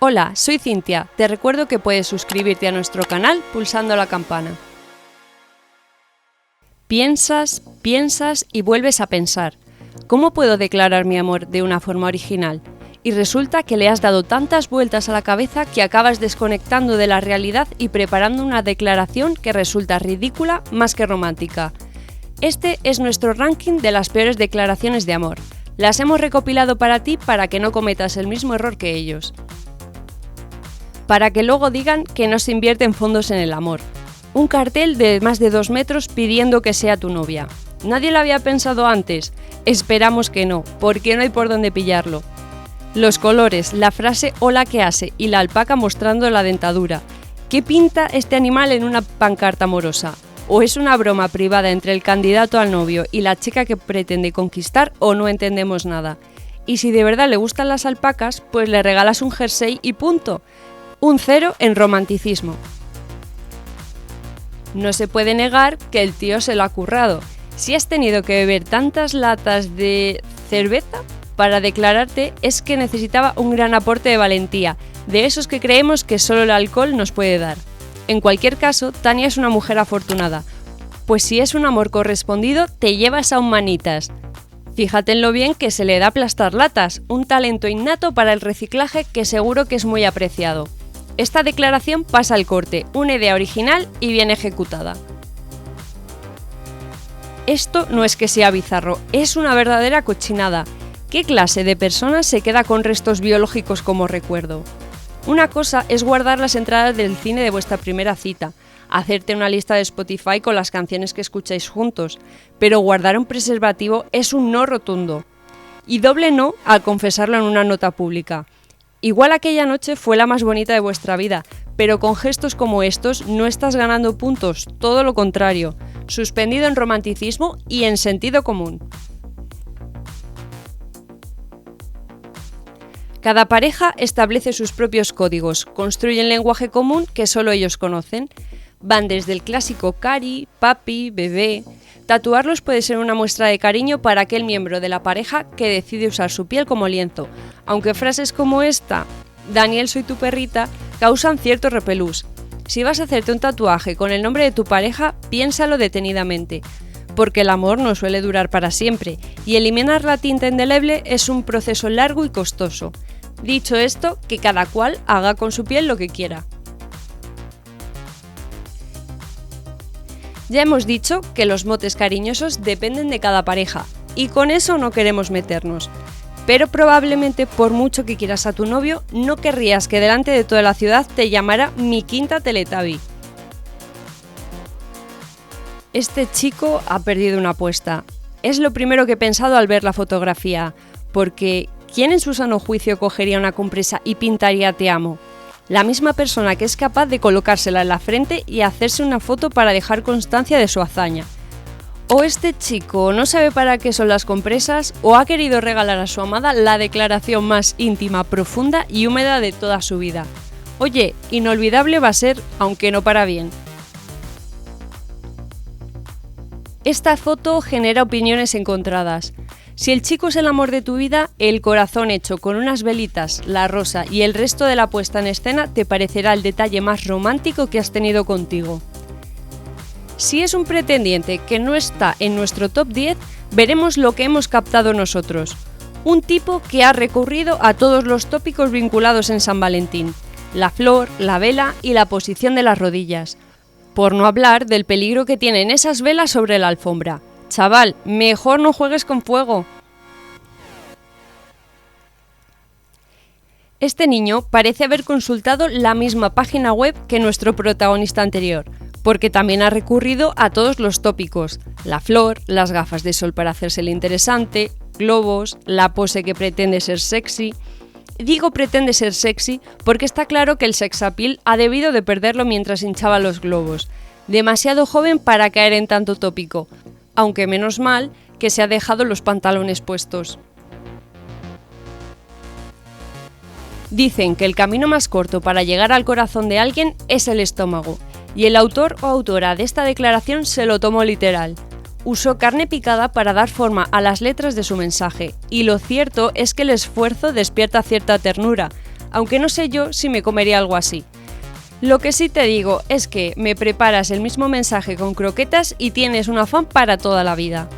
Hola, soy Cintia. Te recuerdo que puedes suscribirte a nuestro canal pulsando la campana. Piensas y vuelves a pensar. ¿Cómo puedo declarar mi amor de una forma original? Y resulta que le has dado tantas vueltas a la cabeza que acabas desconectando de la realidad y preparando una declaración que resulta ridícula más que romántica. Este es nuestro ranking de las peores declaraciones de amor. Las hemos recopilado para ti para que no cometas el mismo error que ellos. Para que luego digan que no se invierten fondos en el amor. Un cartel de más de 2 metros pidiendo que sea tu novia. ¿Nadie lo había pensado antes? Esperamos que no, porque no hay por dónde pillarlo. Los colores, la frase hola que hace y la alpaca mostrando la dentadura. ¿Qué pinta este animal en una pancarta amorosa? ¿O es una broma privada entre el candidato al novio y la chica que pretende conquistar o no entendemos nada? Y si de verdad le gustan las alpacas, pues le regalas un jersey y punto. Un 0 en romanticismo. No se puede negar que el tío se lo ha currado. Si has tenido que beber tantas latas de cerveza para declararte, es que necesitaba un gran aporte de valentía, de esos que creemos que solo el alcohol nos puede dar. En cualquier caso, Tania es una mujer afortunada, pues si es un amor correspondido, te llevas a un manitas. Fíjate en lo bien que se le da aplastar latas, un talento innato para el reciclaje que seguro que es muy apreciado. Esta declaración pasa al corte, una idea original y bien ejecutada. Esto no es que sea bizarro, es una verdadera cochinada. ¿Qué clase de persona se queda con restos biológicos como recuerdo? Una cosa es guardar las entradas del cine de vuestra primera cita, hacerte una lista de Spotify con las canciones que escucháis juntos, pero guardar un preservativo es un no rotundo. Y doble no al confesarlo en una nota pública. Igual aquella noche fue la más bonita de vuestra vida, pero con gestos como estos no estás ganando puntos, todo lo contrario, suspendido en romanticismo y en sentido común. Cada pareja establece sus propios códigos, construyen lenguaje común que solo ellos conocen. Van desde el clásico cari, papi, bebé. Tatuarlos puede ser una muestra de cariño para aquel miembro de la pareja que decide usar su piel como lienzo, aunque frases como esta, Daniel soy tu perrita, causan cierto repelús. Si vas a hacerte un tatuaje con el nombre de tu pareja, piénsalo detenidamente, porque el amor no suele durar para siempre, y eliminar la tinta indeleble es un proceso largo y costoso. Dicho esto, que cada cual haga con su piel lo que quiera. Ya hemos dicho que los motes cariñosos dependen de cada pareja, y con eso no queremos meternos. Pero probablemente por mucho que quieras a tu novio, no querrías que delante de toda la ciudad te llamara mi quinta Teletubby. Este chico ha perdido una apuesta. Es lo primero que he pensado al ver la fotografía, porque ¿quién en su sano juicio cogería una compresa y pintaría te amo? La misma persona que es capaz de colocársela en la frente y hacerse una foto para dejar constancia de su hazaña. O este chico no sabe para qué son las compresas o ha querido regalar a su amada la declaración más íntima, profunda y húmeda de toda su vida. Oye, inolvidable va a ser, aunque no para bien. Esta foto genera opiniones encontradas. Si el chico es el amor de tu vida, el corazón hecho con unas velitas, la rosa y el resto de la puesta en escena te parecerá el detalle más romántico que has tenido contigo. Si es un pretendiente que no está en nuestro top 10, veremos lo que hemos captado nosotros. Un tipo que ha recurrido a todos los tópicos vinculados en San Valentín: la flor, la vela y la posición de las rodillas. Por no hablar del peligro que tienen esas velas sobre la alfombra. Chaval, mejor no juegues con fuego. Este niño parece haber consultado la misma página web que nuestro protagonista anterior, porque también ha recurrido a todos los tópicos: la flor, las gafas de sol para hacerse el interesante, globos, la pose que pretende ser sexy. Digo pretende ser sexy porque está claro que el sex appeal ha debido de perderlo mientras hinchaba los globos. Demasiado joven para caer en tanto tópico, aunque menos mal que se ha dejado los pantalones puestos. Dicen que el camino más corto para llegar al corazón de alguien es el estómago, y el autor o autora de esta declaración se lo tomó literal. Usó carne picada para dar forma a las letras de su mensaje, y lo cierto es que el esfuerzo despierta cierta ternura, aunque no sé yo si me comería algo así. Lo que sí te digo es que me preparas el mismo mensaje con croquetas y tienes un afán para toda la vida.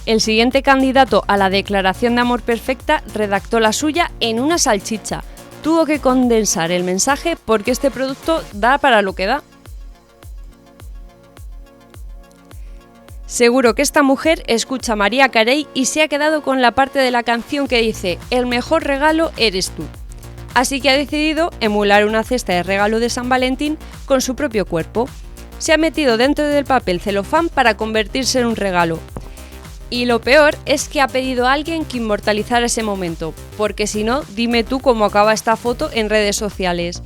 El siguiente candidato a la declaración de amor perfecta redactó la suya en una salchicha. Tuvo que condensar el mensaje porque este producto da para lo que da. Seguro que esta mujer escucha a Mariah Carey y se ha quedado con la parte de la canción que dice «El mejor regalo eres tú». Así que ha decidido emular una cesta de regalo de San Valentín con su propio cuerpo. Se ha metido dentro del papel celofán para convertirse en un regalo. Y lo peor es que ha pedido a alguien que inmortalizara ese momento, porque si no, dime tú cómo acaba esta foto en redes sociales.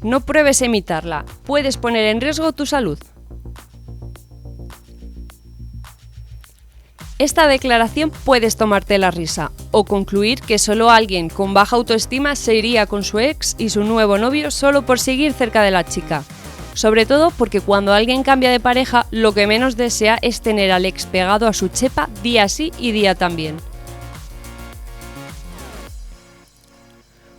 No pruebes a imitarla, puedes poner en riesgo tu salud. Esta declaración puedes tomarte la risa, o concluir que solo alguien con baja autoestima se iría con su ex y su nuevo novio solo por seguir cerca de la chica. Sobre todo porque cuando alguien cambia de pareja, lo que menos desea es tener al ex pegado a su chepa día sí y día también.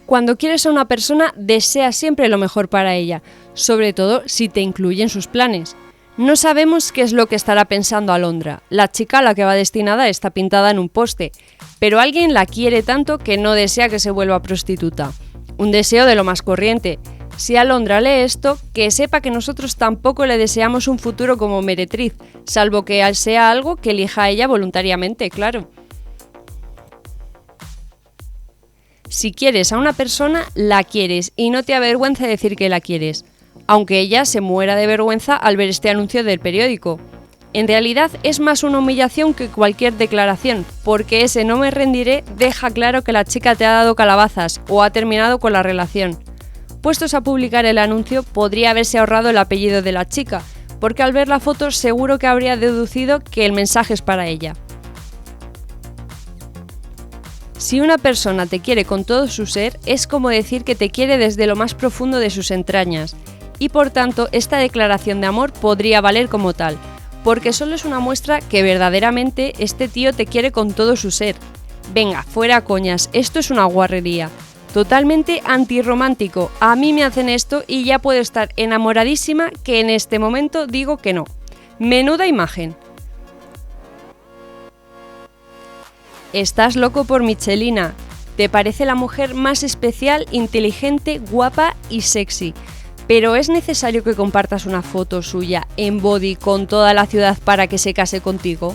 Cuando quieres a una persona, desea siempre lo mejor para ella, sobre todo si te incluye en sus planes. No sabemos qué es lo que estará pensando Alondra. La chica a la que va destinada está pintada en un poste, pero alguien la quiere tanto que no desea que se vuelva prostituta. Un deseo de lo más corriente. Si Alondra lee esto, que sepa que nosotros tampoco le deseamos un futuro como meretriz, salvo que sea algo que elija ella voluntariamente, claro. Si quieres a una persona, la quieres y no te avergüenza decir que la quieres, aunque ella se muera de vergüenza al ver este anuncio del periódico. En realidad es más una humillación que cualquier declaración, porque ese no me rendiré deja claro que la chica te ha dado calabazas o ha terminado con la relación. Puestos a publicar el anuncio, podría haberse ahorrado el apellido de la chica, porque al ver la foto seguro que habría deducido que el mensaje es para ella. Si una persona te quiere con todo su ser, es como decir que te quiere desde lo más profundo de sus entrañas, y por tanto esta declaración de amor podría valer como tal, porque solo es una muestra que verdaderamente este tío te quiere con todo su ser. Venga, fuera coñas, esto es una guarrería. Totalmente antirromántico, a mí me hacen esto y ya puedo estar enamoradísima que en este momento digo que no. Menuda imagen. Estás loco por Michelina. Te parece la mujer más especial, inteligente, guapa y sexy. Pero ¿es necesario que compartas una foto suya en body con toda la ciudad para que se case contigo?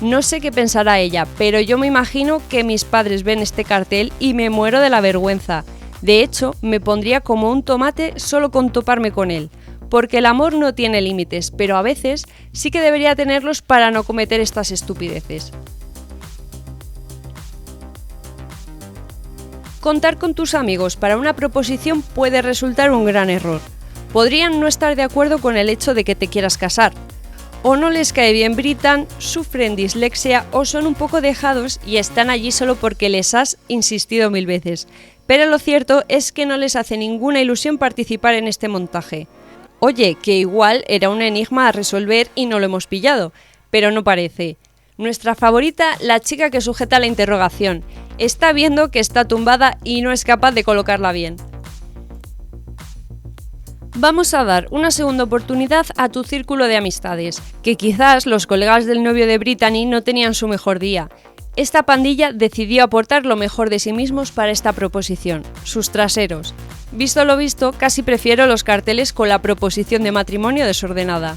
No sé qué pensará ella, pero yo me imagino que mis padres ven este cartel y me muero de la vergüenza. De hecho, me pondría como un tomate solo con toparme con él, porque el amor no tiene límites, pero a veces sí que debería tenerlos para no cometer estas estupideces. Contar con tus amigos para una proposición puede resultar un gran error. Podrían no estar de acuerdo con el hecho de que te quieras casar. O no les cae bien Britan, sufren dislexia o son un poco dejados y están allí solo porque les has insistido 1000 veces. Pero lo cierto es que no les hace ninguna ilusión participar en este montaje. Oye, que igual era un enigma a resolver y no lo hemos pillado, pero no parece. Nuestra favorita, la chica que sujeta la interrogación, está viendo que está tumbada y no es capaz de colocarla bien. Vamos a dar una segunda oportunidad a tu círculo de amistades, que quizás los colegas del novio de Brittany no tenían su mejor día. Esta pandilla decidió aportar lo mejor de sí mismos para esta proposición, sus traseros. Visto lo visto, casi prefiero los carteles con la proposición de matrimonio desordenada.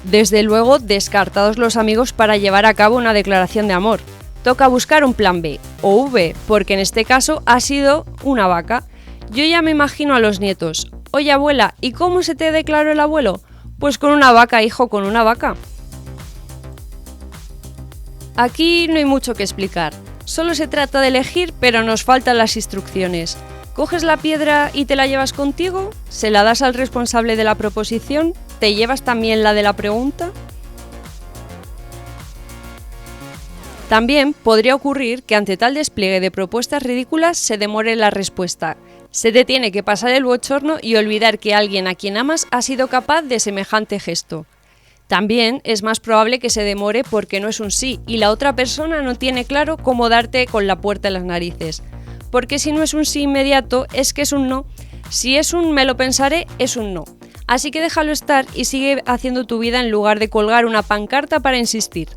Desde luego, descartados los amigos para llevar a cabo una declaración de amor. Toca buscar un plan B, o V, porque en este caso ha sido una vaca. Yo ya me imagino a los nietos. Oye, abuela, ¿y cómo se te declaró el abuelo? Pues con una vaca, hijo, con una vaca. Aquí no hay mucho que explicar. Solo se trata de elegir, pero nos faltan las instrucciones. ¿Coges la piedra y te la llevas contigo? ¿Se la das al responsable de la proposición? ¿Te llevas también la de la pregunta? También podría ocurrir que ante tal despliegue de propuestas ridículas se demore la respuesta. Se te tiene que pasar el bochorno y olvidar que alguien a quien amas ha sido capaz de semejante gesto. También es más probable que se demore porque no es un sí y la otra persona no tiene claro cómo darte con la puerta en las narices. Porque si no es un sí inmediato, es que es un no. Si es un me lo pensaré, es un no. Así que déjalo estar y sigue haciendo tu vida en lugar de colgar una pancarta para insistir.